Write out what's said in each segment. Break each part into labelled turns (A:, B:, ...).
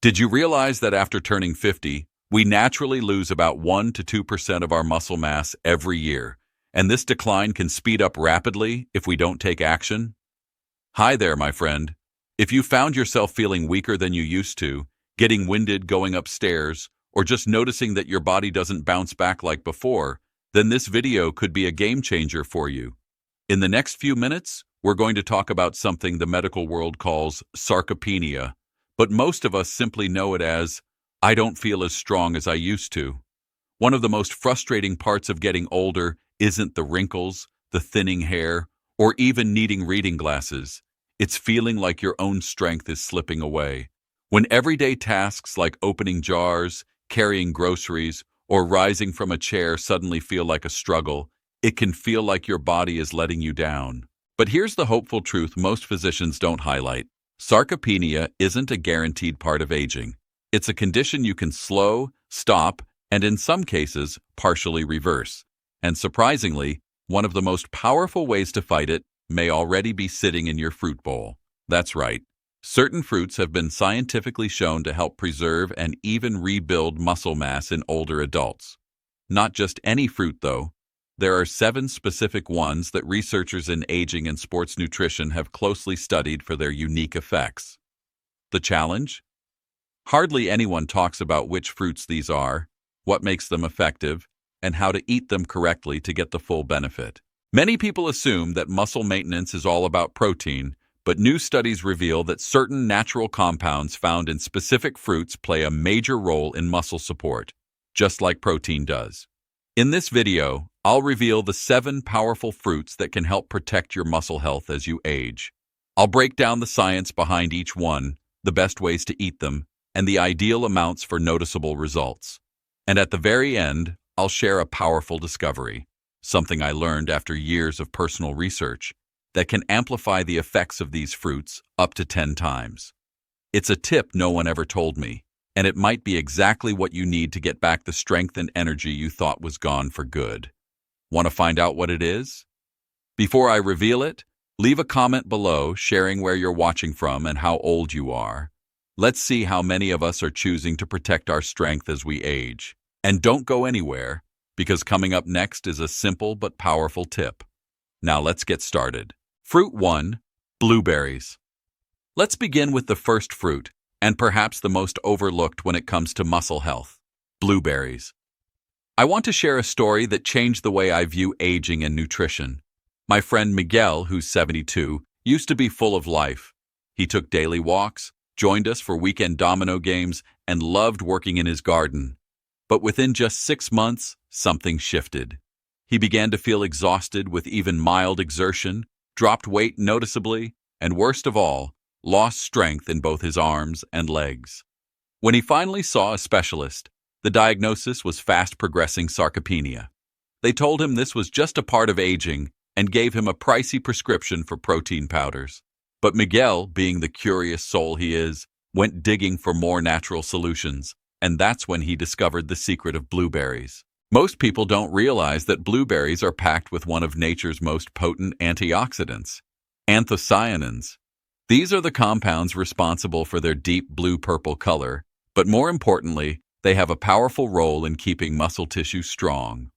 A: Did you realize that after turning 50, we naturally lose about 1 to 2% of our muscle mass every year, and this decline can speed up rapidly if we don't take action? Hi there, my friend. If you found yourself feeling weaker than you used to, getting winded going upstairs, or just noticing that your body doesn't bounce back like before, then this video could be a game changer for you. In the next few minutes, we're going to talk about something the medical world calls sarcopenia, but most of us simply know it as, I don't feel as strong as I used to. One of the most frustrating parts of getting older isn't the wrinkles, the thinning hair, or even needing reading glasses. It's feeling like your own strength is slipping away. When everyday tasks like opening jars, carrying groceries, or rising from a chair suddenly feel like a struggle, it can feel like your body is letting you down. But here's the hopeful truth most physicians don't highlight. Sarcopenia isn't a guaranteed part of aging. It's a condition you can slow, stop, and in some cases, partially reverse. And surprisingly, one of the most powerful ways to fight it may already be sitting in your fruit bowl. That's right. Certain fruits have been scientifically shown to help preserve and even rebuild muscle mass in older adults. Not just any fruit, though. There are 7 specific ones that researchers in aging and sports nutrition have closely studied for their unique effects. The challenge? Hardly anyone talks about which fruits these are, what makes them effective, and how to eat them correctly to get the full benefit. Many people assume that muscle maintenance is all about protein, but new studies reveal that certain natural compounds found in specific fruits play a major role in muscle support, just like protein does. In this video, I'll reveal the 7 powerful fruits that can help protect your muscle health as you age. I'll break down the science behind each one, the best ways to eat them, and the ideal amounts for noticeable results. And at the very end, I'll share a powerful discovery, something I learned after years of personal research, that can amplify the effects of these fruits up to 10 times. It's a tip no one ever told me, and it might be exactly what you need to get back the strength and energy you thought was gone for good. Want to find out what it is? Before I reveal it, leave a comment below sharing where you're watching from and how old you are. Let's see how many of us are choosing to protect our strength as we age. And don't go anywhere, because coming up next is a simple but powerful tip. Now let's get started. Fruit 1, blueberries. Let's begin with the first fruit, and perhaps the most overlooked when it comes to muscle health, blueberries. I want to share a story that changed the way I view aging and nutrition. My friend Miguel, who's 72, used to be full of life. He took daily walks, joined us for weekend domino games, and loved working in his garden. But within just 6 months, something shifted. He began to feel exhausted with even mild exertion, dropped weight noticeably, and worst of all, lost strength in both his arms and legs. When he finally saw a specialist, the diagnosis was fast-progressing sarcopenia. They told him this was just a part of aging and gave him a pricey prescription for protein powders. But Miguel, being the curious soul he is, went digging for more natural solutions, and that's when he discovered the secret of blueberries. Most people don't realize that blueberries are packed with one of nature's most potent antioxidants, anthocyanins. These are the compounds responsible for their deep blue-purple color, but more importantly, they have a powerful role in keeping muscle tissue strong.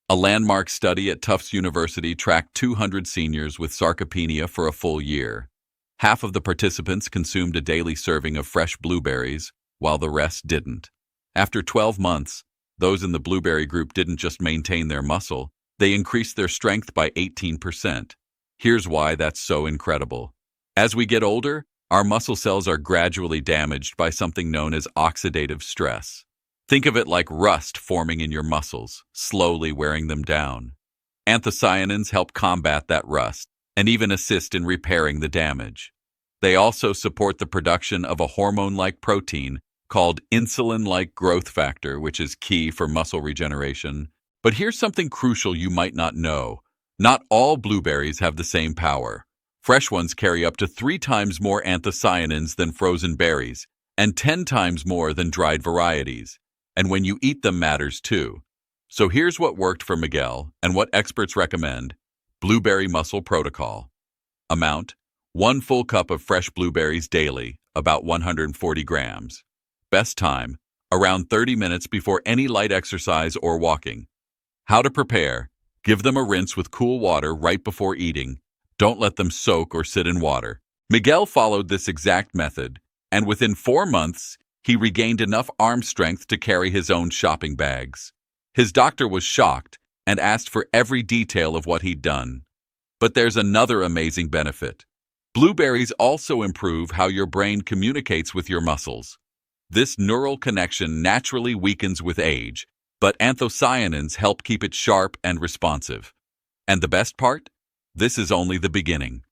A: A landmark study at Tufts University tracked 200 seniors with sarcopenia for a full year. Half of the participants consumed a daily serving of fresh blueberries, while the rest didn't. After 12 months, those in the blueberry group didn't just maintain their muscle, they increased their strength by 18%. Here's why that's so incredible. As we get older, our muscle cells are gradually damaged by something known as oxidative stress. Think of it like rust forming in your muscles, slowly wearing them down. Anthocyanins help combat that rust and even assist in repairing the damage. They also support the production of a hormone-like protein called insulin-like growth factor, which is key for muscle regeneration. But here's something crucial you might not know. Not all blueberries have the same power. Fresh ones carry up to 3 times more anthocyanins than frozen berries, and 10 times more than dried varieties. And when you eat them matters too. So here's what worked for Miguel and what experts recommend. Blueberry Muscle Protocol. Amount: 1 full cup of fresh blueberries daily, about 140 grams. Best time, around 30 minutes before any light exercise or walking. How to prepare. Give them a rinse with cool water right before eating. Don't let them soak or sit in water. Miguel followed this exact method, and within 4 months, he regained enough arm strength to carry his own shopping bags. His doctor was shocked and asked for every detail of what he'd done. But there's another amazing benefit. Blueberries also improve how your brain communicates with your muscles. This neural connection naturally weakens with age, but anthocyanins help keep it sharp and responsive. And the best part? This is only the beginning.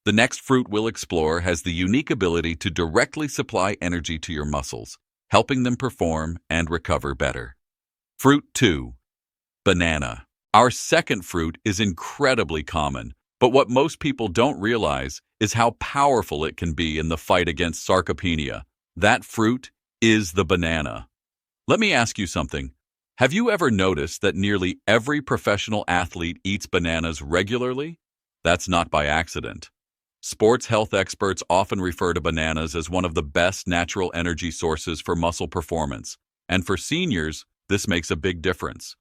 A: The next fruit we'll explore has the unique ability to directly supply energy to your muscles, helping them perform and recover better. Fruit 2. Banana. Our second fruit is incredibly common, but what most people don't realize is how powerful it can be in the fight against sarcopenia. That fruit is the banana. Let me ask you something. Have you ever noticed that nearly every professional athlete eats bananas regularly? That's not by accident. Sports health experts often refer to bananas as one of the best natural energy sources for muscle performance, and for seniors, this makes a big difference.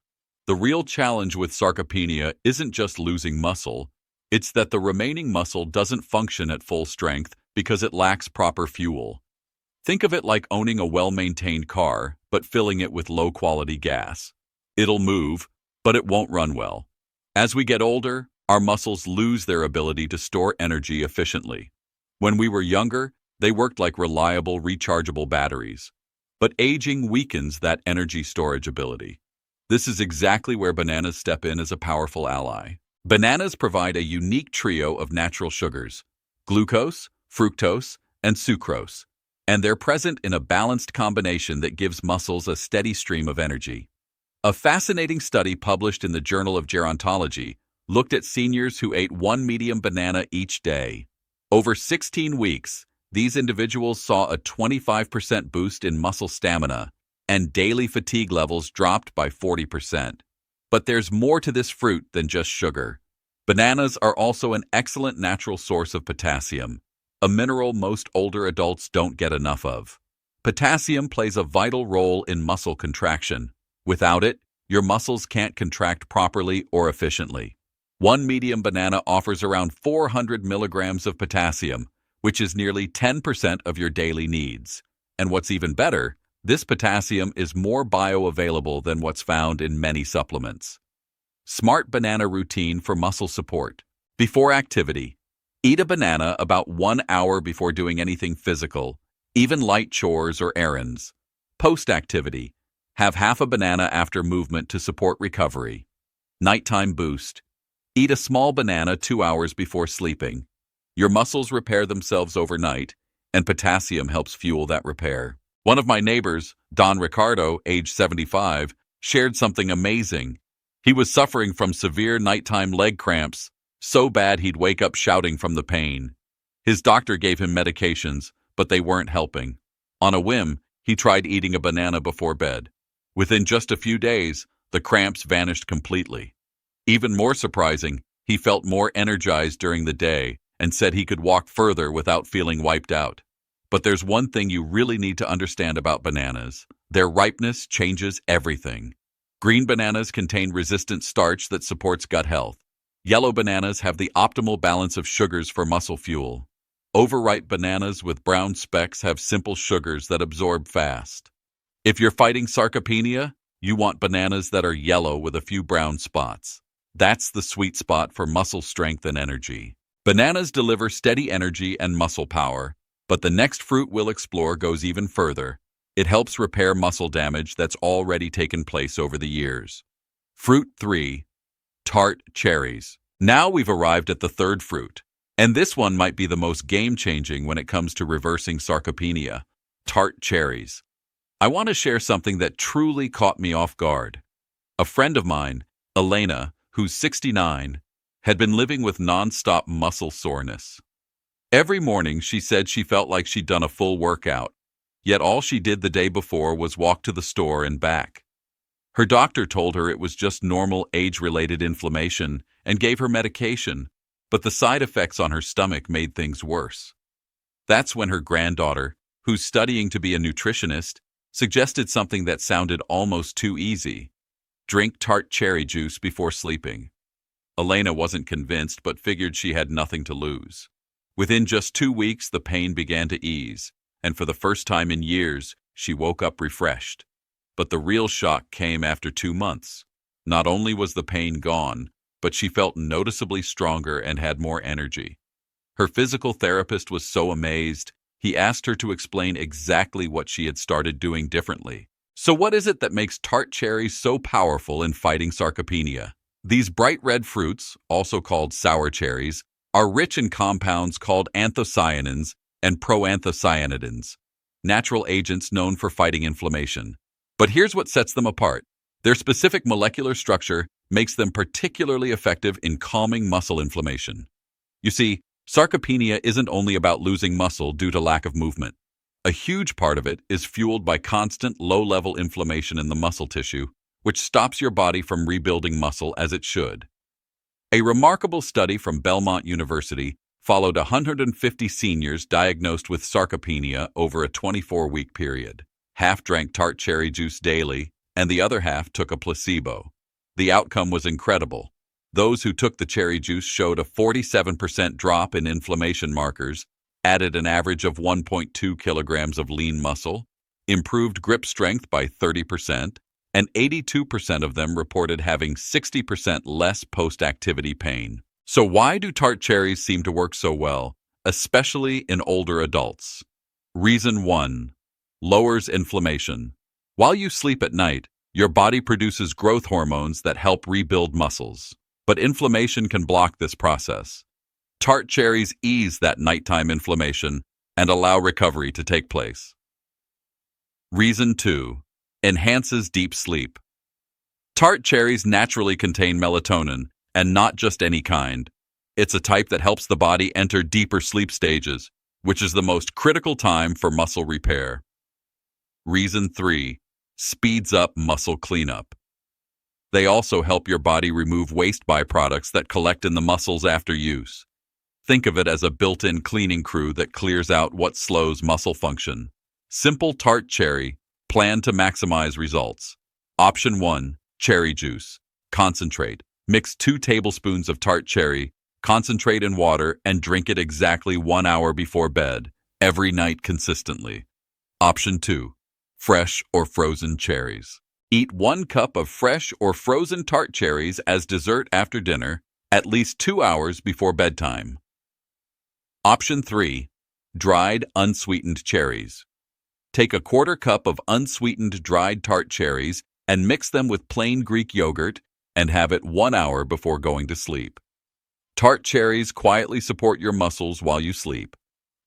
A: The real challenge with sarcopenia isn't just losing muscle, it's that the remaining muscle doesn't function at full strength because it lacks proper fuel. Think of it like owning a well-maintained car, but filling it with low-quality gas. It'll move, but it won't run well. As we get older, our muscles lose their ability to store energy efficiently. When we were younger, they worked like reliable, rechargeable batteries. But aging weakens that energy storage ability. This is exactly where bananas step in as a powerful ally. Bananas provide a unique trio of natural sugars: glucose, fructose, and sucrose, and they're present in a balanced combination that gives muscles a steady stream of energy. A fascinating study published in the Journal of Gerontology looked at seniors who ate one medium banana each day. Over 16 weeks, these individuals saw a 25% boost in muscle stamina, and daily fatigue levels dropped by 40%. But there's more to this fruit than just sugar. Bananas are also an excellent natural source of potassium, a mineral most older adults don't get enough of. Potassium plays a vital role in muscle contraction. Without it, your muscles can't contract properly or efficiently. One medium banana offers around 400 milligrams of potassium, which is nearly 10% of your daily needs. And what's even better, this potassium is more bioavailable than what's found in many supplements. Smart banana routine for muscle support. Before activity, eat a banana about 1 hour before doing anything physical, even light chores or errands. Post-activity, have half a banana after movement to support recovery. Nighttime boost. Eat a small banana 2 hours before sleeping. Your muscles repair themselves overnight, and potassium helps fuel that repair. One of my neighbors, Don Ricardo, age 75, shared something amazing. He was suffering from severe nighttime leg cramps, so bad he'd wake up shouting from the pain. His doctor gave him medications, but they weren't helping. On a whim, he tried eating a banana before bed. Within just a few days, the cramps vanished completely. Even more surprising, he felt more energized during the day and said he could walk further without feeling wiped out. But there's one thing you really need to understand about bananas. Their ripeness changes everything. Green bananas contain resistant starch that supports gut health. Yellow bananas have the optimal balance of sugars for muscle fuel. Overripe bananas with brown specks have simple sugars that absorb fast. If you're fighting sarcopenia, you want bananas that are yellow with a few brown spots. That's the sweet spot for muscle strength and energy. Bananas deliver steady energy and muscle power, but the next fruit we'll explore goes even further. It helps repair muscle damage that's already taken place over the years. Fruit 3. Tart Cherries. Now we've arrived at the third fruit, and this one might be the most game-changing when it comes to reversing sarcopenia: tart cherries. I want to share something that truly caught me off guard. A friend of mine, Elena, who's 69, had been living with non-stop muscle soreness. Every morning she said she felt like she'd done a full workout, yet all she did the day before was walk to the store and back. Her doctor told her it was just normal age-related inflammation and gave her medication, but the side effects on her stomach made things worse. That's when her granddaughter, who's studying to be a nutritionist, suggested something that sounded almost too easy. Drink tart cherry juice before sleeping. Elena wasn't convinced but figured she had nothing to lose. Within just 2 weeks, the pain began to ease, and for the first time in years, she woke up refreshed. But the real shock came after 2 months. Not only was the pain gone, but she felt noticeably stronger and had more energy. Her physical therapist was so amazed, he asked her to explain exactly what she had started doing differently. So what is it that makes tart cherries so powerful in fighting sarcopenia? These bright red fruits, also called sour cherries, are rich in compounds called anthocyanins and proanthocyanidins, natural agents known for fighting inflammation. But here's what sets them apart. Their specific molecular structure makes them particularly effective in calming muscle inflammation. You see, sarcopenia isn't only about losing muscle due to lack of movement. A huge part of it is fueled by constant low-level inflammation in the muscle tissue, which stops your body from rebuilding muscle as it should. A remarkable study from Belmont University followed 150 seniors diagnosed with sarcopenia over a 24-week period. Half drank tart cherry juice daily, and the other half took a placebo. The outcome was incredible. Those who took the cherry juice showed a 47% drop in inflammation markers, added an average of 1.2 kilograms of lean muscle, improved grip strength by 30%, and 82% of them reported having 60% less post-activity pain. So why do tart cherries seem to work so well, especially in older adults? Reason 1. Lowers inflammation. While you sleep at night, your body produces growth hormones that help rebuild muscles. But inflammation can block this process. Tart cherries ease that nighttime inflammation and allow recovery to take place. Reason 2. Enhances deep sleep. Tart cherries naturally contain melatonin, and not just any kind. It's a type that helps the body enter deeper sleep stages, which is the most critical time for muscle repair. Reason 3. Speeds up muscle cleanup. They also help your body remove waste byproducts that collect in the muscles after use. Think of it as a built-in cleaning crew that clears out what slows muscle function. Simple tart cherry, plan to maximize results. Option 1. Cherry juice. Concentrate. Mix 2 tablespoons of tart cherry, concentrate in water, and drink it exactly 1 hour before bed, every night consistently. Option 2. Fresh or frozen cherries. Eat 1 cup of fresh or frozen tart cherries as dessert after dinner, at least 2 hours before bedtime. Option 3. Dried, unsweetened cherries. Take a 1/4 cup of unsweetened dried tart cherries and mix them with plain Greek yogurt and have it 1 hour before going to sleep. Tart cherries quietly support your muscles while you sleep.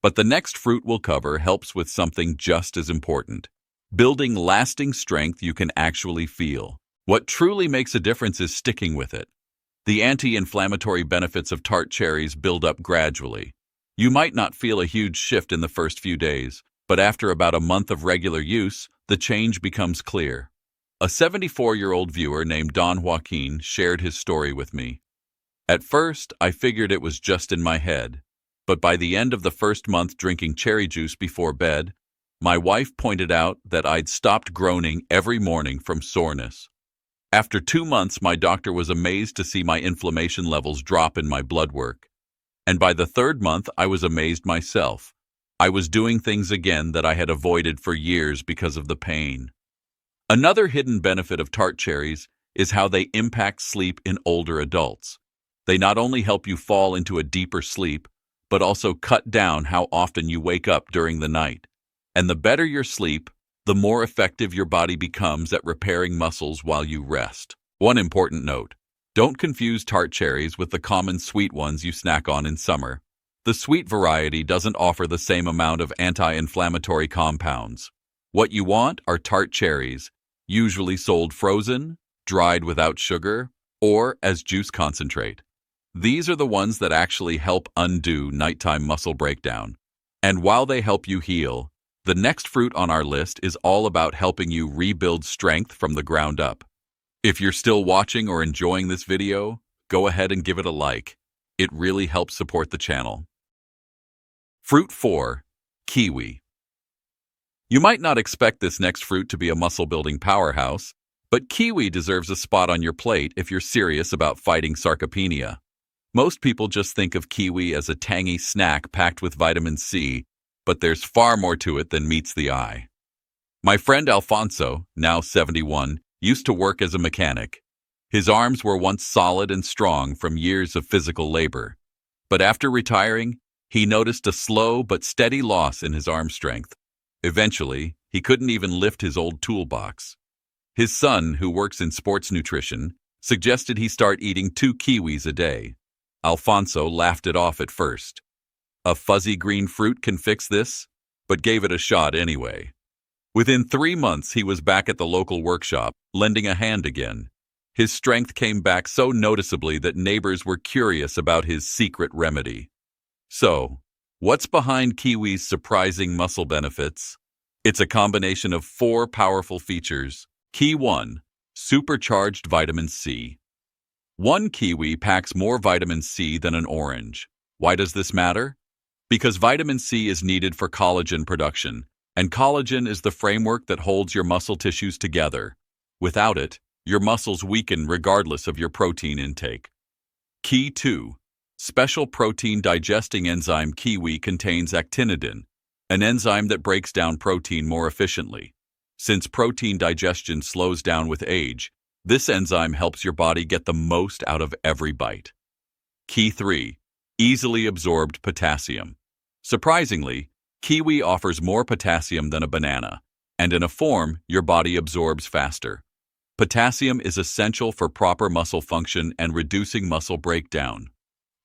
A: But the next fruit we'll cover helps with something just as important. Building lasting strength you can actually feel. What truly makes a difference is sticking with it. The anti-inflammatory benefits of tart cherries build up gradually. You might not feel a huge shift in the first few days, but after about a month of regular use, the change becomes clear. A 74-year-old viewer named Don Joaquin shared his story with me. At first, I figured it was just in my head, but by the end of the first month drinking cherry juice before bed, my wife pointed out that I'd stopped groaning every morning from soreness. After 2 months, my doctor was amazed to see my inflammation levels drop in my blood work. And by the 3rd month, I was amazed myself. I was doing things again that I had avoided for years because of the pain. Another hidden benefit of tart cherries is how they impact sleep in older adults. They not only help you fall into a deeper sleep, but also cut down how often you wake up during the night. And the better your sleep, the more effective your body becomes at repairing muscles while you rest. One important note: don't confuse tart cherries with the common sweet ones you snack on in summer. The sweet variety doesn't offer the same amount of anti-inflammatory compounds. What you want are tart cherries, usually sold frozen, dried without sugar, or as juice concentrate. These are the ones that actually help undo nighttime muscle breakdown. And while they help you heal, the next fruit on our list is all about helping you rebuild strength from the ground up. If you're still watching or enjoying this video, go ahead and give it a like. It really helps support the channel. Fruit 4. Kiwi. You might not expect this next fruit to be a muscle-building powerhouse, but kiwi deserves a spot on your plate if you're serious about fighting sarcopenia. Most people just think of kiwi as a tangy snack packed with vitamin C, but there's far more to it than meets the eye. My friend Alfonso, now 71, used to work as a mechanic. His arms were once solid and strong from years of physical labor. But after retiring, he noticed a slow but steady loss in his arm strength. Eventually, he couldn't even lift his old toolbox. His son, who works in sports nutrition, suggested he start eating 2 kiwis a day. Alfonso laughed it off at first. A fuzzy green fruit can fix this, but gave it a shot anyway. Within 3 months, he was back at the local workshop, lending a hand again. His strength came back so noticeably that neighbors were curious about his secret remedy. So, what's behind kiwi's surprising muscle benefits? It's a combination of 4 powerful features. Key 1. Supercharged vitamin C. 1 kiwi packs more vitamin C than an orange. Why does this matter? Because vitamin C is needed for collagen production, and collagen is the framework that holds your muscle tissues together. Without it, your muscles weaken regardless of your protein intake. Key 2. Special protein digesting enzyme. Kiwi contains actinidin, an enzyme that breaks down protein more efficiently. Since protein digestion slows down with age, this enzyme helps your body get the most out of every bite. Key 3. Easily absorbed potassium. Surprisingly, kiwi offers more potassium than a banana, and in a form your body absorbs faster. Potassium is essential for proper muscle function and reducing muscle breakdown.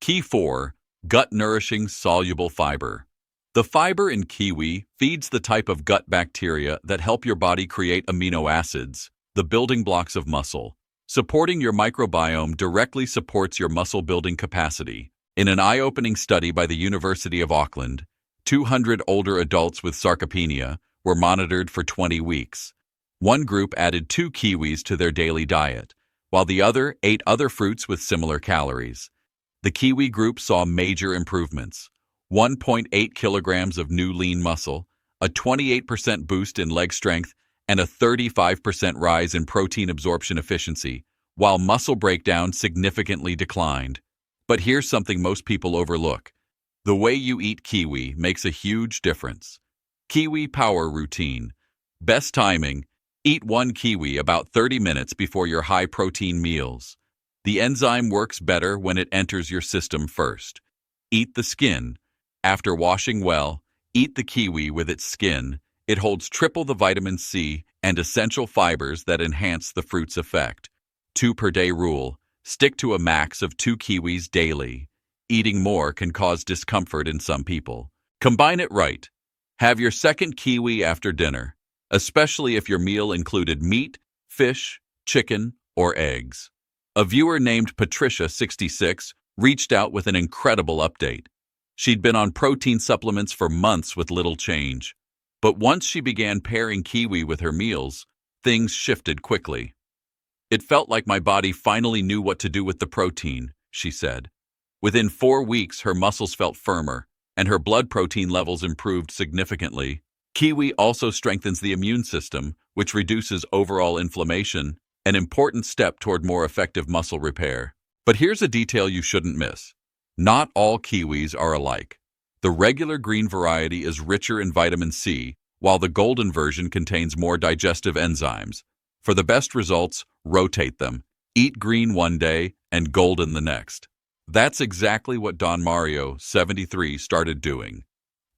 A: Key 4. Gut-nourishing soluble fiber. The fiber in kiwi feeds the type of gut bacteria that help your body create amino acids, the building blocks of muscle. Supporting your microbiome directly supports your muscle-building capacity. In an eye-opening study by the University of Auckland, 200 older adults with sarcopenia were monitored for 20 weeks. One group added 2 kiwis to their daily diet, while the other ate other fruits with similar calories. The kiwi group saw major improvements: 1.8 kilograms of new lean muscle, a 28% boost in leg strength, and a 35% rise in protein absorption efficiency, while muscle breakdown significantly declined. But here's something most people overlook. The way you eat kiwi makes a huge difference. Kiwi power routine. Best timing: eat 1 kiwi about 30 minutes before your high-protein meals. The enzyme works better when it enters your system first. Eat the skin. After washing well, eat the kiwi with its skin. It holds triple the vitamin C and essential fibers that enhance the fruit's effect. 2 per day rule. Stick to a max of 2 kiwis daily. Eating more can cause discomfort in some people. Combine it right. Have your second kiwi after dinner, especially if your meal included meat, fish, chicken, or eggs. A viewer named Patricia, 66, reached out with an incredible update. She'd been on protein supplements for months with little change. But once she began pairing kiwi with her meals, things shifted quickly. "It felt like my body finally knew what to do with the protein," she said. Within 4 weeks, her muscles felt firmer, and her blood protein levels improved significantly. Kiwi also strengthens the immune system, which reduces overall inflammation, an important step toward more effective muscle repair. But here's a detail you shouldn't miss. Not all kiwis are alike. The regular green variety is richer in vitamin C, while the golden version contains more digestive enzymes. For the best results, rotate them. Eat green one day and golden the next. That's exactly what Don Mario, 73, started doing.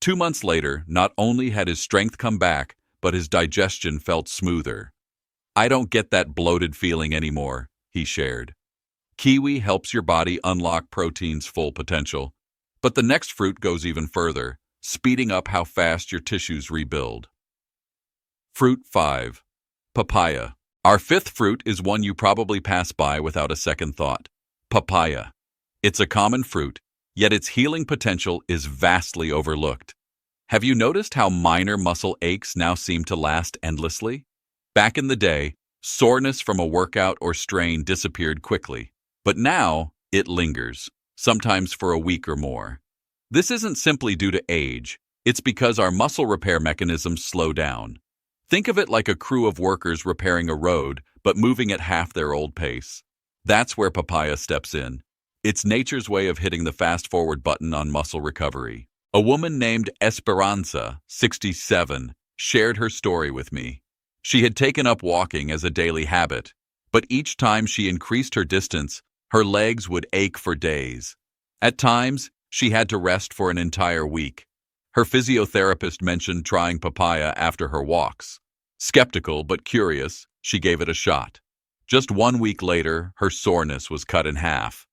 A: 2 months later, not only had his strength come back, but his digestion felt smoother. "I don't get that bloated feeling anymore," he shared. Kiwi helps your body unlock protein's full potential. But the next fruit goes even further, speeding up how fast your tissues rebuild. Fruit 5. Papaya. Our 5th fruit is one you probably pass by without a second thought. Papaya. It's a common fruit, yet its healing potential is vastly overlooked. Have you noticed how minor muscle aches now seem to last endlessly? Back in the day, soreness from a workout or strain disappeared quickly, but now it lingers, sometimes for a week or more. This isn't simply due to age. It's because our muscle repair mechanisms slow down. Think of it like a crew of workers repairing a road, but moving at half their old pace. That's where papaya steps in. It's nature's way of hitting the fast-forward button on muscle recovery. A woman named Esperanza, 67, shared her story with me. She had taken up walking as a daily habit, but each time she increased her distance, her legs would ache for days. At times, she had to rest for an entire week. Her physiotherapist mentioned trying papaya after her walks. Skeptical but curious, she gave it a shot. Just 1 week later, her soreness was cut in half.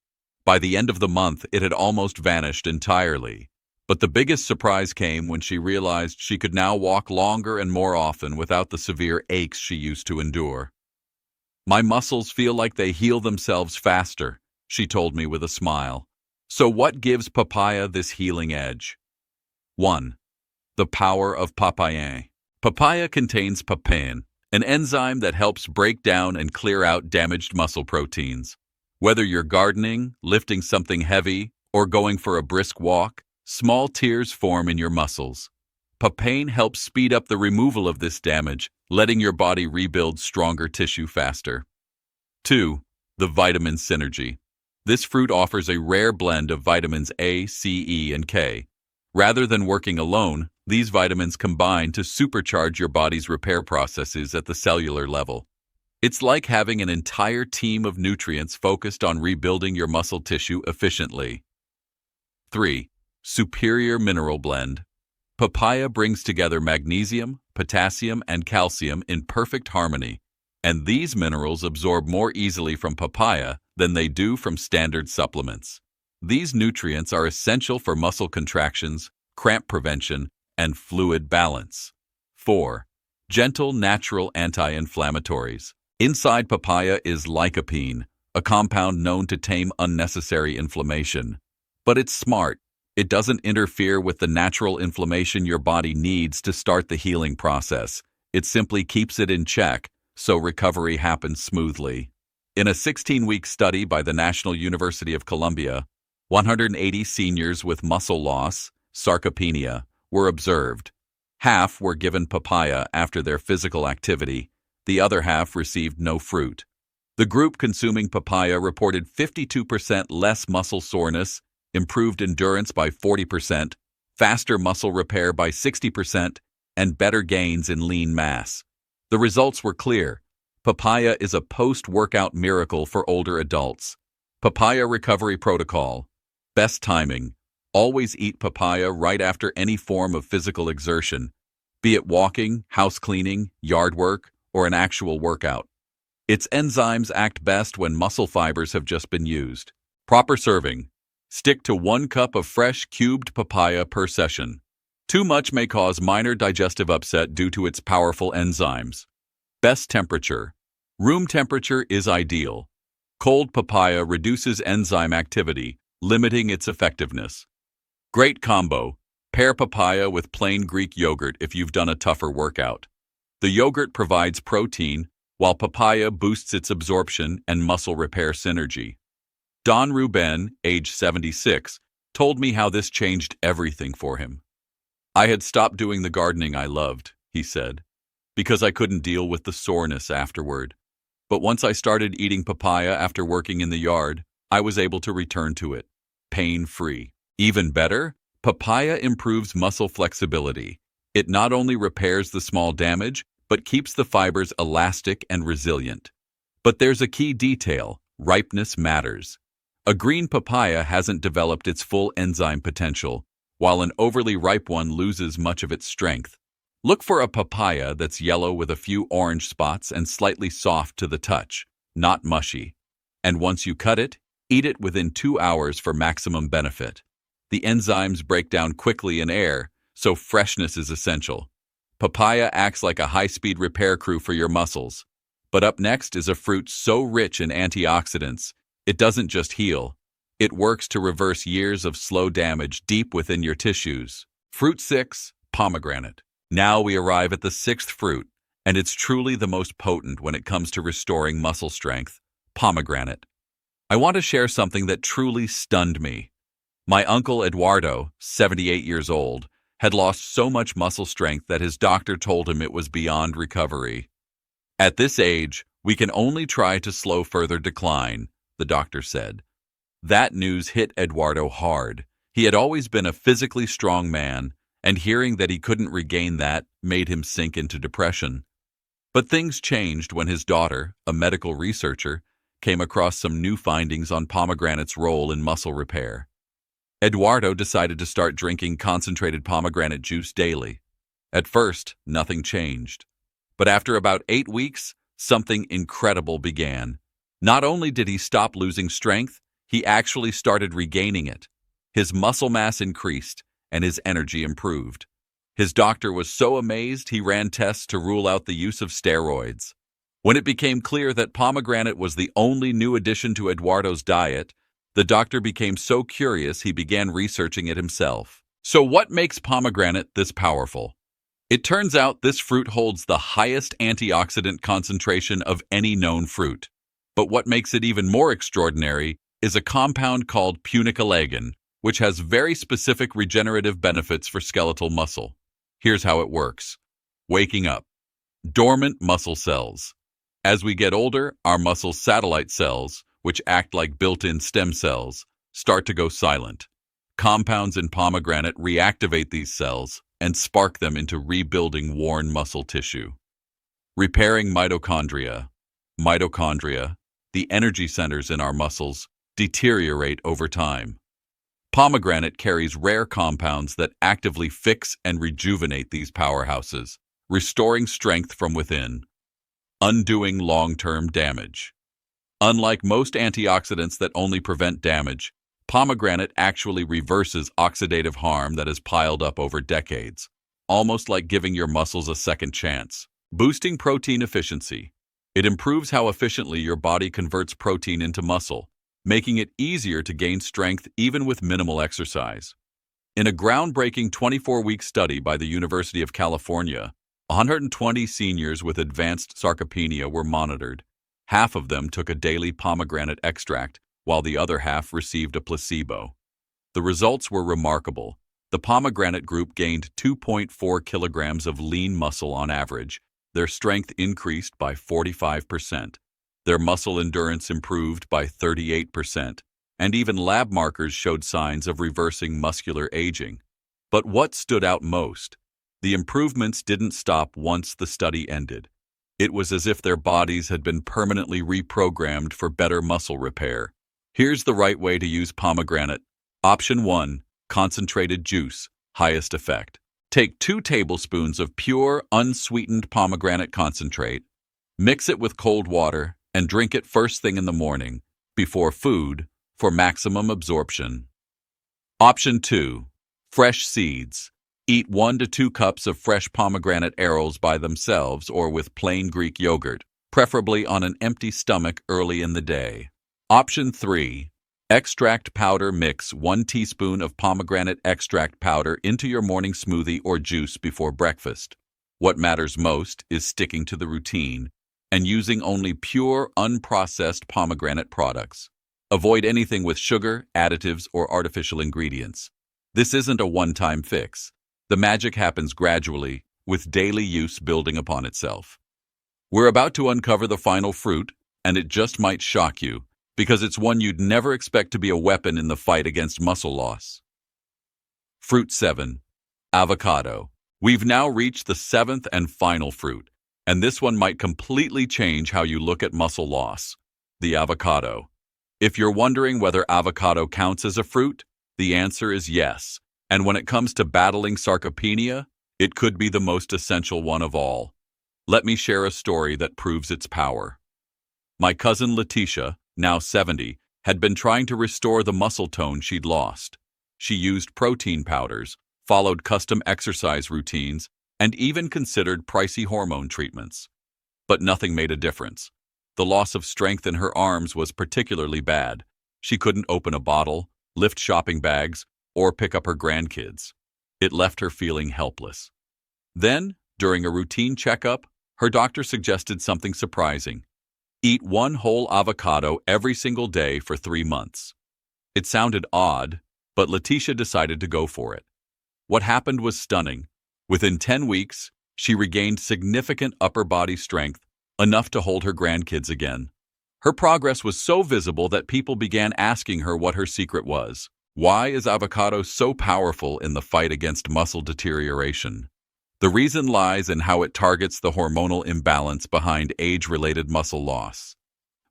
A: By the end of the month, it had almost vanished entirely. But the biggest surprise came when she realized she could now walk longer and more often without the severe aches she used to endure. "My muscles feel like they heal themselves faster," she told me with a smile. So what gives papaya this healing edge? 1. The power of papaya. Papaya contains papain, an enzyme that helps break down and clear out damaged muscle proteins. Whether you're gardening, lifting something heavy, or going for a brisk walk, small tears form in your muscles. Papain helps speed up the removal of this damage, letting your body rebuild stronger tissue faster. 2. The vitamin synergy. This fruit offers a rare blend of vitamins A, C, E, and K. Rather than working alone, these vitamins combine to supercharge your body's repair processes at the cellular level. It's like having an entire team of nutrients focused on rebuilding your muscle tissue efficiently. 3. Superior mineral blend. Papaya brings together magnesium, potassium, and calcium in perfect harmony, and these minerals absorb more easily from papaya than they do from standard supplements. These nutrients are essential for muscle contractions, cramp prevention, and fluid balance. 4. Gentle natural anti-inflammatories. Inside papaya is lycopene, a compound known to tame unnecessary inflammation. But it's smart. It doesn't interfere with the natural inflammation your body needs to start the healing process. It simply keeps it in check, so recovery happens smoothly. In a 16-week study by the National University of Columbia, 180 seniors with muscle loss, sarcopenia, were observed. Half were given papaya after their physical activity. The other half received no fruit. The group consuming papaya reported 52% less muscle soreness, improved endurance by 40%, faster muscle repair by 60%, and better gains in lean mass. The results were clear. Papaya is a post-workout miracle for older adults. Papaya recovery protocol. Best timing. Always eat papaya right after any form of physical exertion, be it walking, house cleaning, yard work, or an actual workout. Its enzymes act best when muscle fibers have just been used. Proper serving. Stick to 1 cup of fresh cubed papaya per session. Too much may cause minor digestive upset due to its powerful enzymes. Best temperature. Room temperature is ideal. Cold papaya reduces enzyme activity, limiting its effectiveness. Great combo. Pair papaya with plain Greek yogurt if you've done a tougher workout. The yogurt provides protein, while papaya boosts its absorption and muscle repair synergy. Don Ruben, age 76, told me how this changed everything for him. "I had stopped doing the gardening I loved," he said, "because I couldn't deal with the soreness afterward. But once I started eating papaya after working in the yard, I was able to return to it, pain-free. Even better, papaya improves muscle flexibility. It not only repairs the small damage, but keeps the fibers elastic and resilient. But there's a key detail: ripeness matters. A green papaya hasn't developed its full enzyme potential, while an overly ripe one loses much of its strength. Look for a papaya that's yellow with a few orange spots and slightly soft to the touch, not mushy. And once you cut it, eat it within 2 hours for maximum benefit. The enzymes break down quickly in air, so freshness is essential. Papaya acts like a high-speed repair crew for your muscles. But up next is a fruit so rich in antioxidants, it doesn't just heal. It works to reverse years of slow damage deep within your tissues. Fruit 6, pomegranate. Now we arrive at the 6th fruit, and it's truly the most potent when it comes to restoring muscle strength: pomegranate. I want to share something that truly stunned me. My uncle Eduardo, 78 years old, had lost so much muscle strength that his doctor told him it was beyond recovery. At this age, we can only try to slow further decline, the doctor said. That news hit Eduardo hard. He had always been a physically strong man, and hearing that he couldn't regain that made him sink into depression. But things changed when his daughter, a medical researcher, came across some new findings on pomegranate's role in muscle repair. Eduardo decided to start drinking concentrated pomegranate juice daily. At first, nothing changed. But after about 8 weeks, something incredible began. Not only did he stop losing strength, he actually started regaining it. His muscle mass increased, and his energy improved. His doctor was so amazed he ran tests to rule out the use of steroids. When it became clear that pomegranate was the only new addition to Eduardo's diet, the doctor became so curious he began researching it himself. So what makes pomegranate this powerful? It turns out this fruit holds the highest antioxidant concentration of any known fruit. But what makes it even more extraordinary is a compound called punicalagin, which has very specific regenerative benefits for skeletal muscle. Here's how it works. Waking up. Dormant muscle cells. As we get older, our muscle satellite cells, which act like built-in stem cells, start to go silent. Compounds in pomegranate reactivate these cells and spark them into rebuilding worn muscle tissue. Repairing mitochondria. Mitochondria, the energy centers in our muscles, deteriorate over time. Pomegranate carries rare compounds that actively fix and rejuvenate these powerhouses, restoring strength from within. Undoing long-term damage. Unlike most antioxidants that only prevent damage, pomegranate actually reverses oxidative harm that has piled up over decades, almost like giving your muscles a second chance. Boosting protein efficiency. It improves how efficiently your body converts protein into muscle, making it easier to gain strength even with minimal exercise. In a groundbreaking 24-week study by the University of California, 120 seniors with advanced sarcopenia were monitored. Half of them took a daily pomegranate extract, while the other half received a placebo. The results were remarkable. The pomegranate group gained 2.4 kilograms of lean muscle on average. Their strength increased by 45%. Their muscle endurance improved by 38%, and even lab markers showed signs of reversing muscular aging. But what stood out most? The improvements didn't stop once the study ended. It was as if their bodies had been permanently reprogrammed for better muscle repair. Here's the right way to use pomegranate. Option 1. Concentrated juice, highest effect. Take 2 tablespoons of pure, unsweetened pomegranate concentrate, mix it with cold water, and drink it first thing in the morning, before food, for maximum absorption. Option 2. Fresh seeds. Eat 1 to 2 cups of fresh pomegranate arils by themselves or with plain Greek yogurt, preferably on an empty stomach early in the day. Option 3. Extract powder. Mix 1 teaspoon of pomegranate extract powder into your morning smoothie or juice before breakfast. What matters most is sticking to the routine and using only pure, unprocessed pomegranate products. Avoid anything with sugar, additives, or artificial ingredients. This isn't a one-time fix. The magic happens gradually, with daily use building upon itself. We're about to uncover the final fruit, and it just might shock you, because it's one you'd never expect to be a weapon in the fight against muscle loss. Fruit 7. Avocado. We've now reached the 7th and final fruit, and this one might completely change how you look at muscle loss. The avocado. If you're wondering whether avocado counts as a fruit, the answer is yes. And when it comes to battling sarcopenia, it could be the most essential one of all. Let me share a story that proves its power. My cousin Letitia, now 70, had been trying to restore the muscle tone she'd lost. She used protein powders, followed custom exercise routines, and even considered pricey hormone treatments. But nothing made a difference. The loss of strength in her arms was particularly bad. She couldn't open a bottle, lift shopping bags, or pick up her grandkids. It left her feeling helpless. Then, during a routine checkup, her doctor suggested something surprising. Eat 1 whole avocado every single day for 3 months. It sounded odd, but Letitia decided to go for it. What happened was stunning. Within 10 weeks, she regained significant upper body strength, enough to hold her grandkids again. Her progress was so visible that people began asking her what her secret was. Why is avocado so powerful in the fight against muscle deterioration? The reason lies in how it targets the hormonal imbalance behind age-related muscle loss.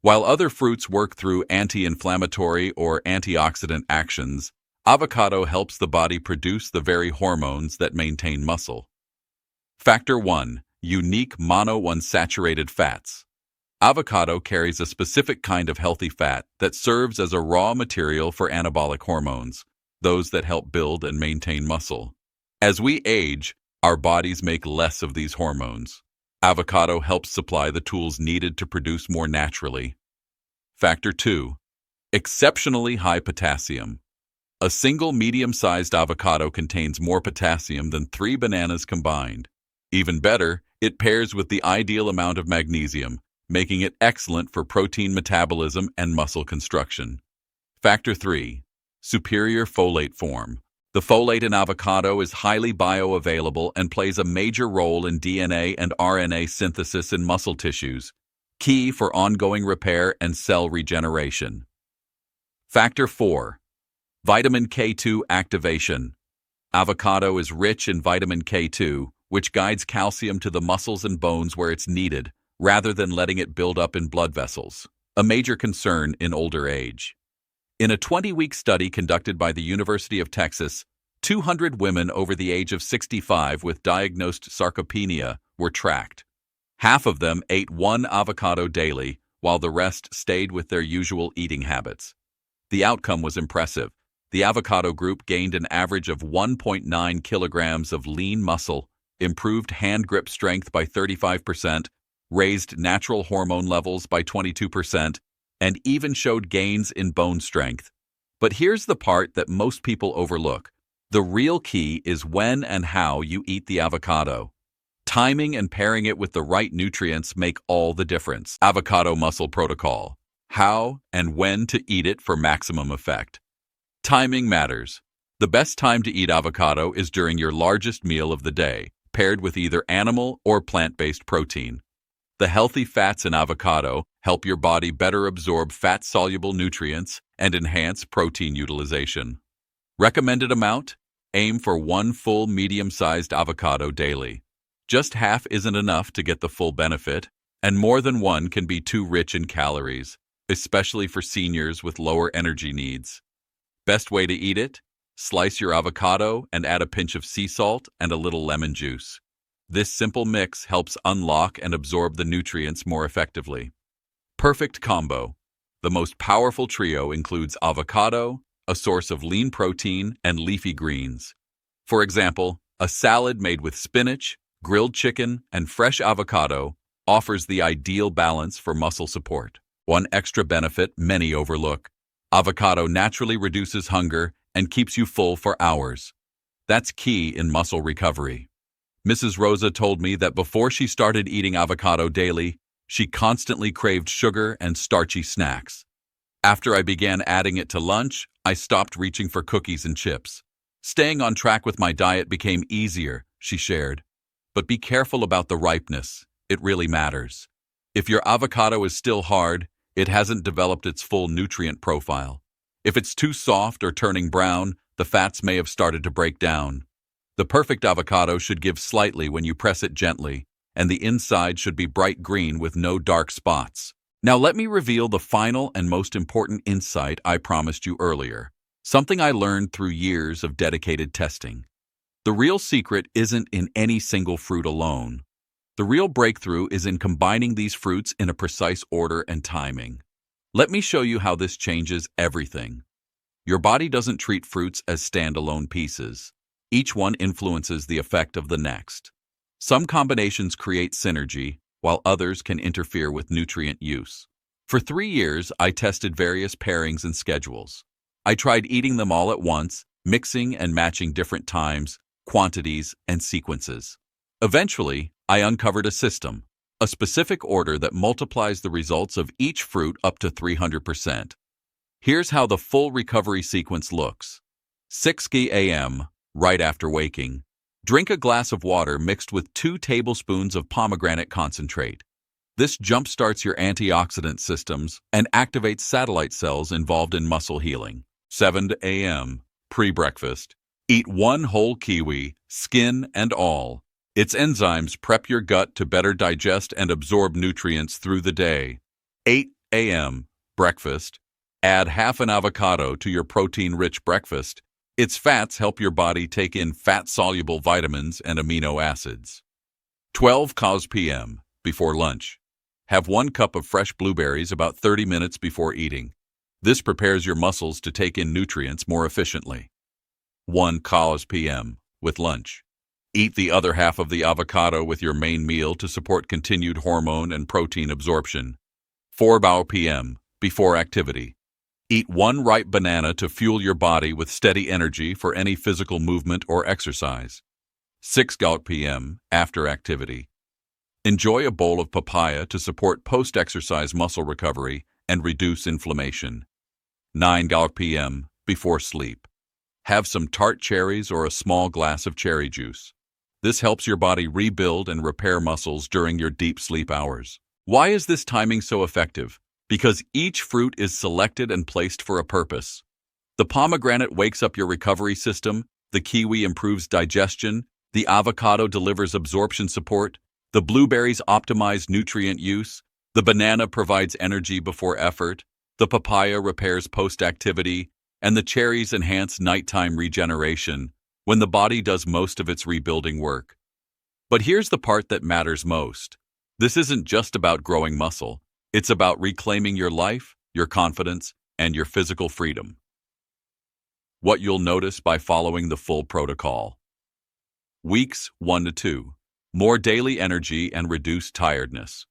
A: While other fruits work through anti-inflammatory or antioxidant actions, avocado helps the body produce the very hormones that maintain muscle. Factor 1. Unique monounsaturated fats. Avocado carries a specific kind of healthy fat that serves as a raw material for anabolic hormones, those that help build and maintain muscle. As we age, our bodies make less of these hormones. Avocado helps supply the tools needed to produce more naturally. Factor 2. Exceptionally high potassium. A single medium-sized avocado contains more potassium than 3 bananas combined. Even better, it pairs with the ideal amount of magnesium, making it excellent for protein metabolism and muscle construction. Factor 3. Superior folate form. The folate in avocado is highly bioavailable and plays a major role in DNA and RNA synthesis in muscle tissues, key for ongoing repair and cell regeneration. Factor 4. Vitamin K2 activation. Avocado is rich in vitamin K2, which guides calcium to the muscles and bones where it's needed, rather than letting it build up in blood vessels, a major concern in older age. In a 20-week study conducted by the University of Texas, 200 women over the age of 65 with diagnosed sarcopenia were tracked. Half of them ate 1 avocado daily, while the rest stayed with their usual eating habits. The outcome was impressive. The avocado group gained an average of 1.9 kilograms of lean muscle, improved hand grip strength by 35%, raised natural hormone levels by 22%, and even showed gains in bone strength. But here's the part that most people overlook. The real key is when and how you eat the avocado. Timing and pairing it with the right nutrients make all the difference. Avocado Muscle Protocol. How and when to eat it for maximum effect. Timing matters. The best time to eat avocado is during your largest meal of the day, paired with either animal or plant-based protein. The healthy fats in avocado help your body better absorb fat-soluble nutrients and enhance protein utilization. Recommended amount? Aim for 1 full medium-sized avocado daily. Just half isn't enough to get the full benefit, and more than 1 can be too rich in calories, especially for seniors with lower energy needs. Best way to eat it? Slice your avocado and add a pinch of sea salt and a little lemon juice. This simple mix helps unlock and absorb the nutrients more effectively. Perfect combo. The most powerful trio includes avocado, a source of lean protein, and leafy greens. For example, a salad made with spinach, grilled chicken, and fresh avocado offers the ideal balance for muscle support. One extra benefit many overlook: avocado naturally reduces hunger and keeps you full for hours. That's key in muscle recovery. Mrs. Rosa told me that before she started eating avocado daily, she constantly craved sugar and starchy snacks. After I began adding it to lunch, I stopped reaching for cookies and chips. Staying on track with my diet became easier, she shared. But be careful about the ripeness. It really matters. If your avocado is still hard, it hasn't developed its full nutrient profile. If it's too soft or turning brown, the fats may have started to break down. The perfect avocado should give slightly when you press it gently, and the inside should be bright green with no dark spots. Now let me reveal the final and most important insight I promised you earlier, something I learned through years of dedicated testing. The real secret isn't in any single fruit alone. The real breakthrough is in combining these fruits in a precise order and timing. Let me show you how this changes everything. Your body doesn't treat fruits as standalone pieces. Each one influences the effect of the next. Some combinations create synergy, while others can interfere with nutrient use. For 3 years, I tested various pairings and schedules. I tried eating them all at once, mixing and matching different times, quantities, and sequences. Eventually, I uncovered a system, a specific order that multiplies the results of each fruit up to 300%. Here's how the full recovery sequence looks. 6 a.m., right after waking. Drink a glass of water mixed with 2 tablespoons of pomegranate concentrate. This jumpstarts your antioxidant systems and activates satellite cells involved in muscle healing. 7 a.m. Pre-breakfast. Eat 1 whole kiwi, skin and all. Its enzymes prep your gut to better digest and absorb nutrients through the day. 8 a.m. Breakfast. Add half an avocado to your protein-rich breakfast. Its fats help your body take in fat-soluble vitamins and amino acids. 12 p.m. Before lunch. Have 1 cup of fresh blueberries about 30 minutes before eating. This prepares your muscles to take in nutrients more efficiently. 1 p.m. with lunch. Eat the other half of the avocado with your main meal to support continued hormone and protein absorption. 4 p.m. before activity. Eat 1 ripe banana to fuel your body with steady energy for any physical movement or exercise. 6 p.m. after activity. Enjoy a bowl of papaya to support post-exercise muscle recovery and reduce inflammation. 9 p.m. before sleep. Have some tart cherries or a small glass of cherry juice. This helps your body rebuild and repair muscles during your deep sleep hours. Why is this timing so effective? Because each fruit is selected and placed for a purpose. The pomegranate wakes up your recovery system, the kiwi improves digestion, the avocado delivers absorption support, the blueberries optimize nutrient use, the banana provides energy before effort, the papaya repairs post-activity, and the cherries enhance nighttime regeneration when the body does most of its rebuilding work. But here's the part that matters most. This isn't just about growing muscle. It's about reclaiming your life, your confidence, and your physical freedom. What you'll notice by following the full protocol. Weeks 1 to 2. More daily energy and reduced tiredness.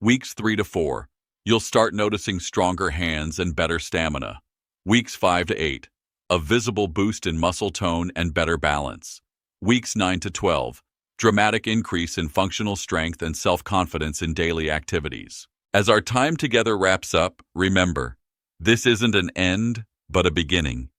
A: Weeks 3 to 4. You'll start noticing stronger hands and better stamina. Weeks 5 to 8. A visible boost in muscle tone and better balance. Weeks 9 to 12. Dramatic increase in functional strength and self-confidence in daily activities. As our time together wraps up, remember, this isn't an end, but a beginning.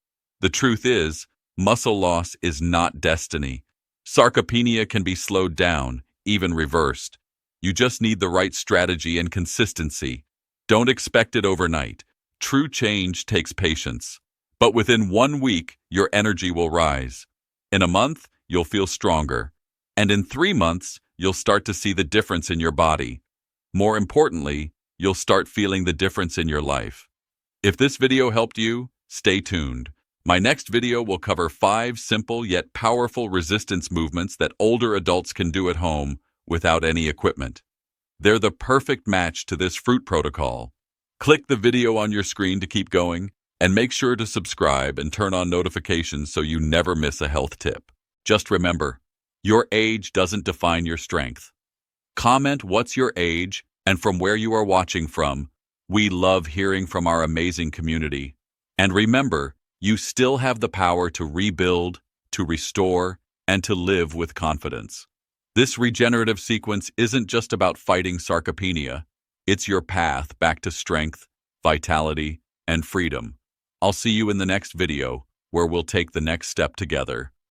A: The truth is, muscle loss is not destiny. Sarcopenia can be slowed down, even reversed. You just need the right strategy and consistency. Don't expect it overnight. True change takes patience. But within 1 week, your energy will rise. In a month, you'll feel stronger. And in 3 months, you'll start to see the difference in your body. More importantly, you'll start feeling the difference in your life. If this video helped you, stay tuned. My next video will cover 5 simple yet powerful resistance movements that older adults can do at home without any equipment. They're the perfect match to this fruit protocol. Click the video on your screen to keep going, and make sure to subscribe and turn on notifications so you never miss a health tip. Just remember, your age doesn't define your strength. Comment what's your age and from where you are watching from. We love hearing from our amazing community. And remember, you still have the power to rebuild, to restore, and to live with confidence. This regenerative sequence isn't just about fighting sarcopenia. It's your path back to strength, vitality, and freedom. I'll see you in the next video, where we'll take the next step together.